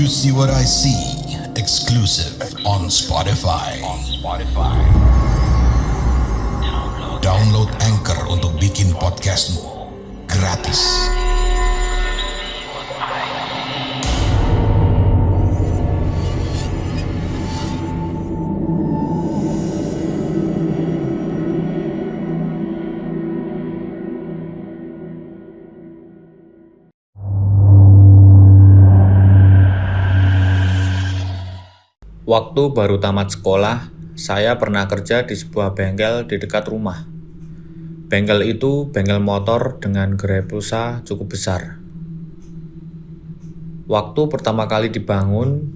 You See What I See, exclusive on Spotify. Download Anchor untuk bikin podcastmu gratis. Waktu baru tamat sekolah, saya pernah kerja di sebuah bengkel di dekat rumah. Bengkel itu bengkel motor dengan gerai pulsa cukup besar. Waktu pertama kali dibangun,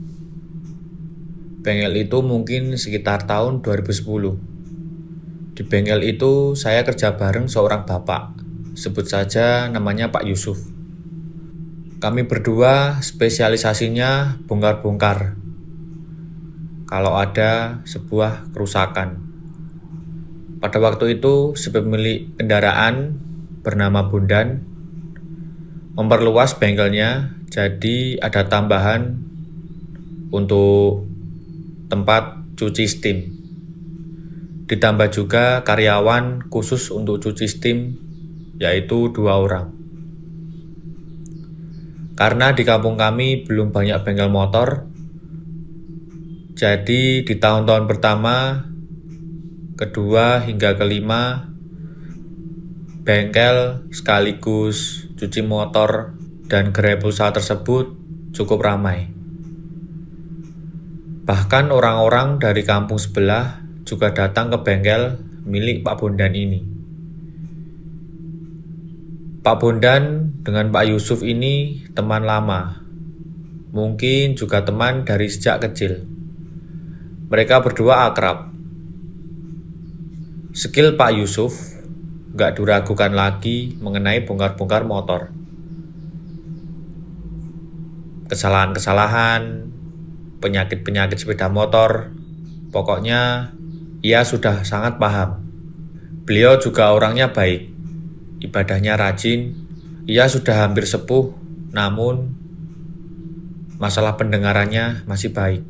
bengkel itu mungkin sekitar tahun 2010. Di bengkel itu saya kerja bareng seorang bapak, sebut saja namanya Pak Yusuf. Kami berdua spesialisasinya bongkar-bongkar kalau ada sebuah kerusakan. Pada waktu itu, si pemilik kendaraan bernama Bondan memperluas bengkelnya, jadi ada tambahan untuk tempat cuci steam. Ditambah juga karyawan khusus untuk cuci steam, yaitu 2 orang. Karena di kampung kami belum banyak bengkel motor, jadi di tahun-tahun pertama, kedua hingga kelima, bengkel sekaligus cuci motor dan gerai pulsa tersebut cukup ramai. Bahkan orang-orang dari kampung sebelah juga datang ke bengkel milik Pak Bondan ini. Pak Bondan dengan Pak Yusuf ini teman lama, mungkin juga teman dari sejak kecil. Mereka berdua akrab. Skill Pak Yusuf gak diragukan lagi mengenai bongkar-bongkar motor. Kesalahan-kesalahan, penyakit-penyakit sepeda motor, pokoknya ia sudah sangat paham. Beliau juga orangnya baik, ibadahnya rajin, ia sudah hampir sepuh, namun masalah pendengarannya masih baik.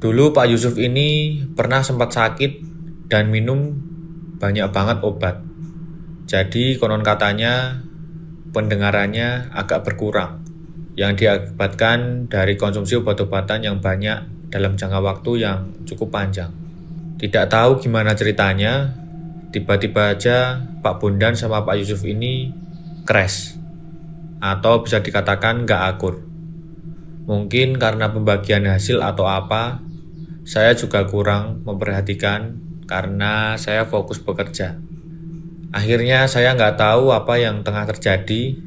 Dulu Pak Yusuf ini pernah sempat sakit dan minum banyak banget obat. Jadi konon katanya pendengarannya agak berkurang, yang diakibatkan dari konsumsi obat-obatan yang banyak dalam jangka waktu yang cukup panjang. Tidak tahu gimana ceritanya, tiba-tiba aja Pak Bondan sama Pak Yusuf ini crash, atau bisa dikatakan gak akur. Mungkin karena pembagian hasil atau apa, saya juga kurang memperhatikan karena saya fokus bekerja. Akhirnya saya nggak tahu apa yang tengah terjadi.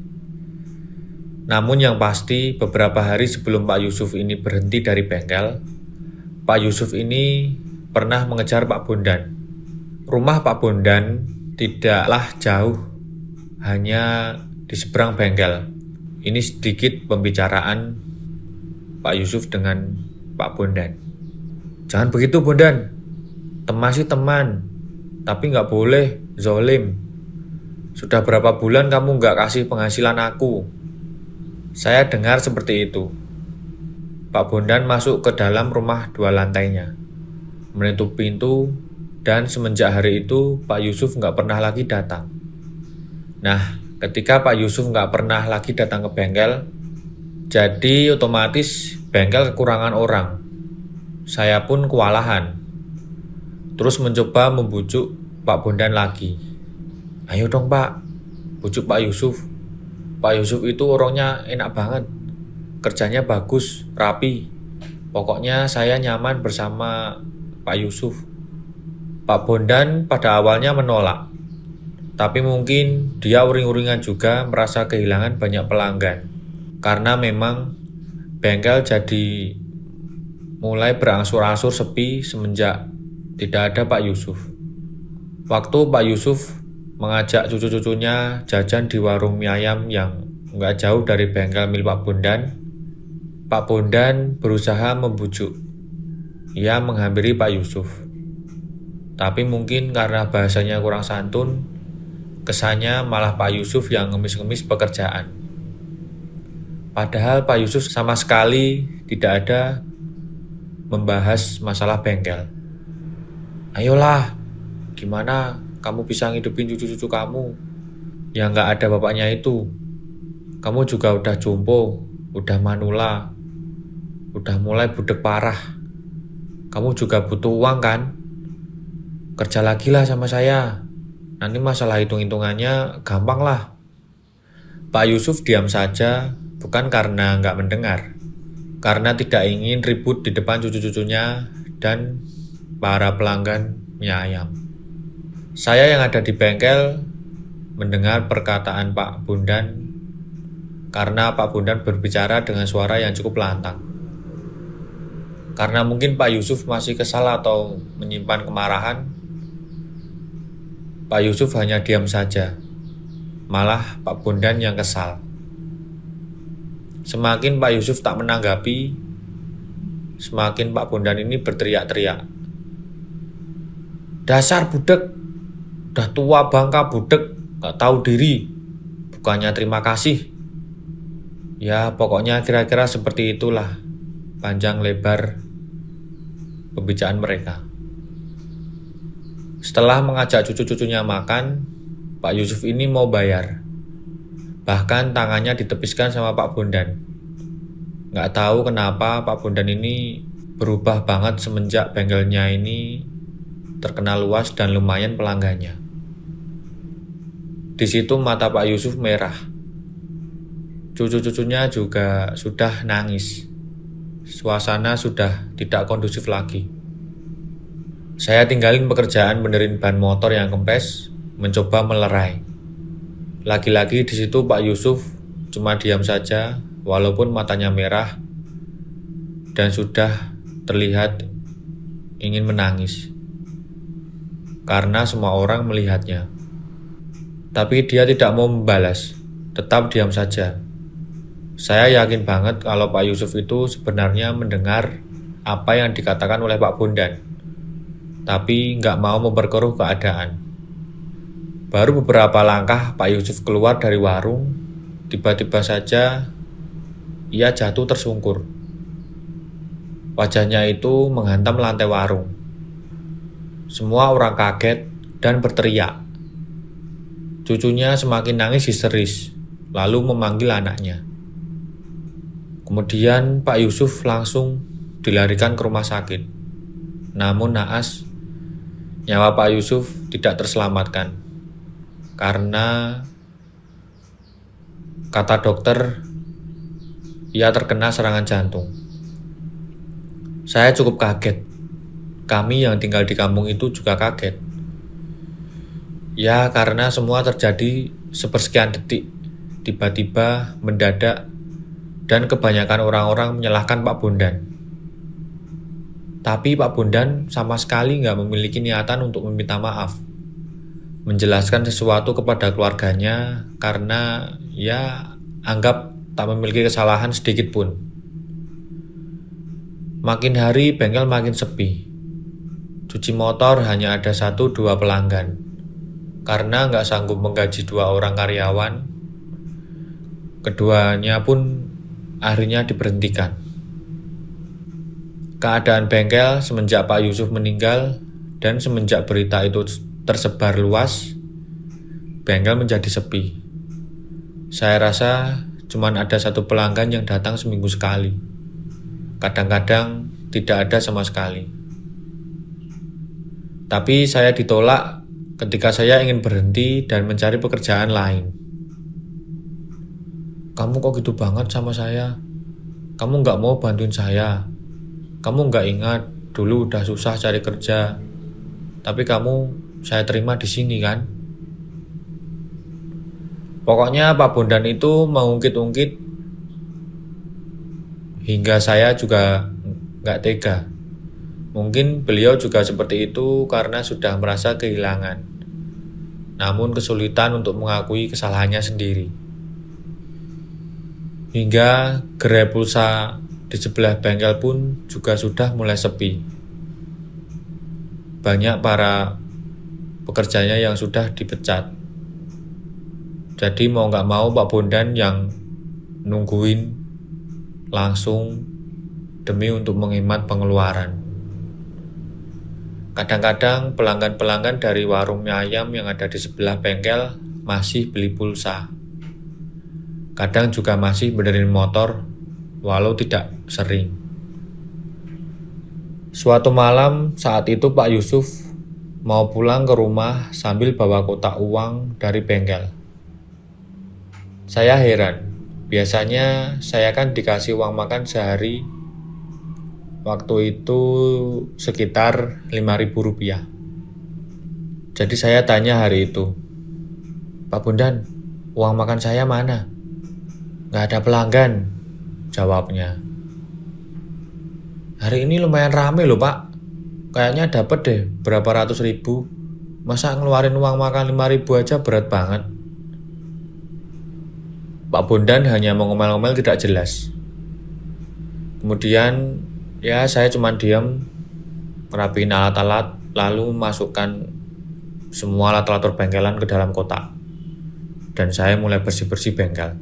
Namun yang pasti beberapa hari sebelum Pak Yusuf ini berhenti dari bengkel, Pak Yusuf ini pernah mengejar Pak Bondan. Rumah Pak Bondan tidaklah jauh, hanya di seberang bengkel. Ini sedikit pembicaraan Pak Yusuf dengan Pak Bondan. Jangan begitu Bondan, teman sih teman, tapi nggak boleh zolim. Sudah berapa bulan kamu nggak kasih penghasilan aku? Saya dengar seperti itu. Pak Bondan masuk ke dalam rumah 2 lantainya, menutup pintu, dan semenjak hari itu Pak Yusuf nggak pernah lagi datang. Nah, ketika Pak Yusuf nggak pernah lagi datang ke bengkel, jadi otomatis bengkel kekurangan orang. Saya pun kewalahan, terus mencoba membujuk Pak Bondan lagi. Ayo dong Pak, bujuk Pak Yusuf. Pak Yusuf itu orangnya enak banget, kerjanya bagus, rapi. Pokoknya saya nyaman bersama Pak Yusuf. Pak Bondan pada awalnya menolak, tapi mungkin dia uring-uringan juga merasa kehilangan banyak pelanggan. Karena memang bengkel jadi mulai berangsur-angsur sepi semenjak tidak ada Pak Yusuf. Waktu Pak Yusuf mengajak cucu-cucunya jajan di warung mie ayam yang nggak jauh dari bengkel milik Pak Bondan berusaha membujuk. Ia menghampiri Pak Yusuf. Tapi mungkin karena bahasanya kurang santun, kesannya malah Pak Yusuf yang ngemis-ngemis pekerjaan. Padahal Pak Yusuf sama sekali tidak ada membahas masalah bengkel. Ayolah, gimana kamu bisa ngidupin cucu-cucu kamu yang gak ada bapaknya itu? Kamu juga udah jompo, udah manula, udah mulai budek parah. Kamu juga butuh uang kan? Kerja lagi lah sama saya. Nanti masalah hitung-hitungannya gampang lah. Pak Yusuf diam saja, bukan karena nggak mendengar, karena tidak ingin ribut di depan cucu-cucunya dan para pelanggan mie ayam. Saya yang ada di bengkel mendengar perkataan Pak Bondan karena Pak Bondan berbicara dengan suara yang cukup lantang. Karena mungkin Pak Yusuf masih kesal atau menyimpan kemarahan, Pak Yusuf hanya diam saja. Malah Pak Bondan yang kesal. Semakin Pak Yusuf tak menanggapi, semakin Pak Bondan ini berteriak-teriak. Dasar budek, udah tua bangka budek, gak tahu diri, bukannya terima kasih. Ya pokoknya kira-kira seperti itulah panjang lebar pembicaraan mereka. Setelah mengajak cucu-cucunya makan, Pak Yusuf ini mau bayar. Bahkan tangannya ditepiskan sama Pak Bondan. Nggak tahu kenapa Pak Bondan ini berubah banget semenjak bengkelnya ini terkenal luas dan lumayan pelanggannya. Di situ mata Pak Yusuf merah. Cucu-cucunya juga sudah nangis. Suasana sudah tidak kondusif lagi. Saya tinggalin pekerjaan benerin ban motor yang kempes, mencoba melerai. Lagi-lagi di situ Pak Yusuf cuma diam saja walaupun matanya merah dan sudah terlihat ingin menangis. Karena semua orang melihatnya. Tapi dia tidak mau membalas, tetap diam saja. Saya yakin banget kalau Pak Yusuf itu sebenarnya mendengar apa yang dikatakan oleh Pak Bondan, tapi nggak mau memperkeruh keadaan. Baru beberapa langkah Pak Yusuf keluar dari warung, tiba-tiba saja ia jatuh tersungkur. Wajahnya itu menghantam lantai warung. Semua orang kaget dan berteriak. Cucunya semakin nangis histeris, lalu memanggil anaknya. Kemudian Pak Yusuf langsung dilarikan ke rumah sakit. Namun naas, nyawa Pak Yusuf tidak terselamatkan. Karena kata dokter, ia terkena serangan jantung. Saya cukup kaget. Kami yang tinggal di kampung itu juga kaget. Ya karena semua terjadi sepersekian detik, tiba-tiba, mendadak, dan kebanyakan orang-orang menyalahkan Pak Bondan. Tapi Pak Bondan sama sekali nggak memiliki niatan untuk meminta maaf, menjelaskan sesuatu kepada keluarganya karena ya anggap tak memiliki kesalahan sedikit pun. Makin hari bengkel makin sepi. Cuci motor hanya ada 1-2 pelanggan. Karena nggak sanggup menggaji 2 orang karyawan, keduanya pun akhirnya diberhentikan. Keadaan bengkel semenjak Pak Yusuf meninggal dan semenjak berita itu tersebar luas, bengkel menjadi sepi. Saya rasa cuma ada 1 pelanggan yang datang seminggu sekali. Kadang-kadang tidak ada sama sekali. Tapi saya ditolak ketika saya ingin berhenti dan mencari pekerjaan lain. Kamu kok gitu banget sama saya? Kamu gak mau bantuin saya? Kamu gak ingat dulu udah susah cari kerja, tapi kamu saya terima di sini kan? Pokoknya Pak Bondan itu mengungkit-ungkit hingga saya juga gak tega. Mungkin beliau juga seperti itu karena sudah merasa kehilangan, namun kesulitan untuk mengakui kesalahannya sendiri. Hingga gerai pulsa di sebelah bengkel pun juga sudah mulai sepi. Banyak para pekerjanya yang sudah dipecat. Jadi mau gak mau Pak Bondan yang nungguin langsung demi untuk menghemat pengeluaran. Kadang-kadang pelanggan-pelanggan dari warung mie ayam yang ada di sebelah bengkel masih beli pulsa. Kadang juga masih benerin motor, walau tidak sering. Suatu malam saat itu Pak Yusuf mau pulang ke rumah sambil bawa kotak uang dari bengkel. Saya heran, biasanya saya kan dikasih uang makan sehari, waktu itu sekitar Rp5.000. Jadi saya tanya hari itu, "Pak Bondan, uang makan saya mana?" "Nggak ada pelanggan," jawabnya. "Hari ini lumayan rame loh Pak, kayaknya dapet deh berapa ratus ribu. Masa ngeluarin uang makan 5.000 aja berat banget." Pak Bondan hanya mengomel-omel tidak jelas. Kemudian ya saya cuma diam, ngerapiin alat-alat, lalu masukkan semua alat-alat bengkelan ke dalam kotak. Dan saya mulai bersih-bersih bengkel.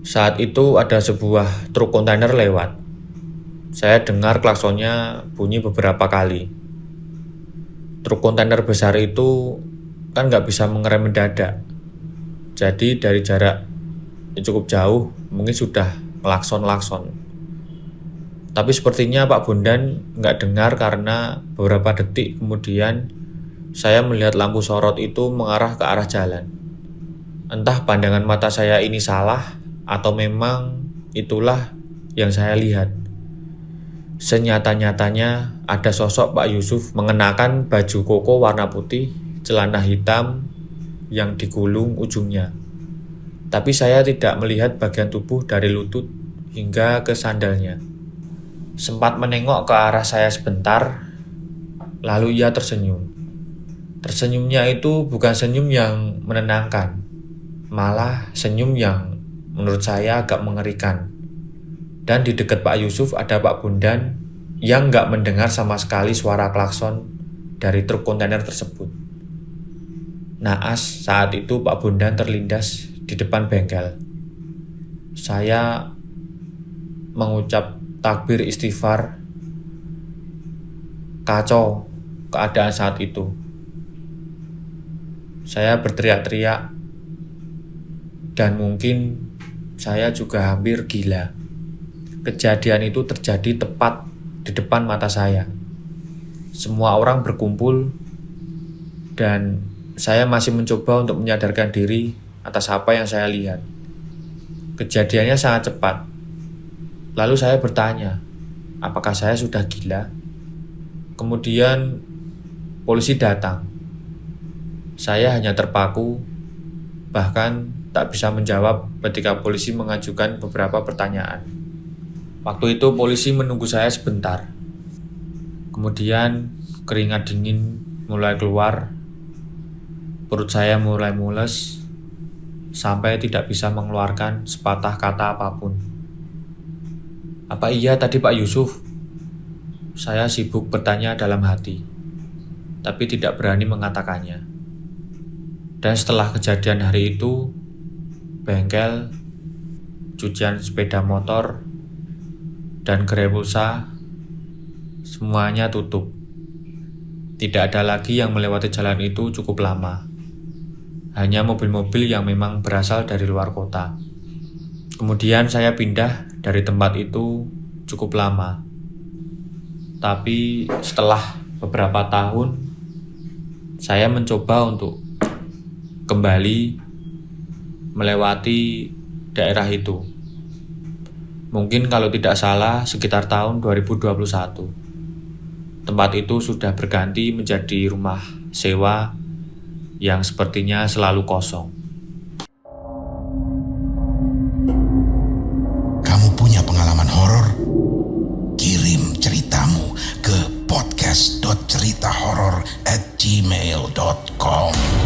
Saat itu ada sebuah truk kontainer lewat. Saya dengar klaksonnya bunyi beberapa kali. Truk kontainer besar itu kan nggak bisa mengerem mendadak. Jadi dari jarak yang cukup jauh mungkin sudah ngelakson-lakson. Tapi sepertinya Pak Bondan nggak dengar karena beberapa detik kemudian saya melihat lampu sorot itu mengarah ke arah jalan. Entah pandangan mata saya ini salah atau memang itulah yang saya lihat. Senyata-nyatanya ada sosok Pak Yusuf mengenakan baju koko warna putih, celana hitam yang digulung ujungnya. Tapi saya tidak melihat bagian tubuh dari lutut hingga ke sandalnya. Sempat menengok ke arah saya sebentar, lalu ia tersenyum. Tersenyumnya itu bukan senyum yang menenangkan, malah senyum yang menurut saya agak mengerikan. Dan di dekat Pak Yusuf ada Pak Bondan yang nggak mendengar sama sekali suara klakson dari truk kontainer tersebut. Naas saat itu Pak Bondan terlindas di depan bengkel. Saya mengucap takbir istighfar. Kacau keadaan saat itu. Saya berteriak-teriak dan mungkin saya juga hampir gila. Kejadian itu terjadi tepat di depan mata saya. Semua orang berkumpul dan saya masih mencoba untuk menyadarkan diri atas apa yang saya lihat. Kejadiannya sangat cepat. Lalu saya bertanya, apakah saya sudah gila? Kemudian polisi datang. Saya hanya terpaku, bahkan tak bisa menjawab ketika polisi mengajukan beberapa pertanyaan. Waktu itu polisi menunggu saya sebentar. Kemudian keringat dingin mulai keluar, perut saya mulai mules, sampai tidak bisa mengeluarkan sepatah kata apapun. "Apa iya tadi Pak Yusuf?" Saya sibuk bertanya dalam hati, tapi tidak berani mengatakannya. Dan setelah kejadian hari itu, bengkel, cucian sepeda motor, dan gerai pulsa, semuanya tutup. Tidak ada lagi yang melewati jalan itu cukup lama. Hanya mobil-mobil yang memang berasal dari luar kota. Kemudian saya pindah dari tempat itu cukup lama. Tapi setelah beberapa tahun, saya mencoba untuk kembali melewati daerah itu. Mungkin kalau tidak salah sekitar tahun 2021. Tempat itu sudah berganti menjadi rumah sewa yang sepertinya selalu kosong. Kamu punya pengalaman horor? Kirim ceritamu ke podcast.ceritahoror@gmail.com.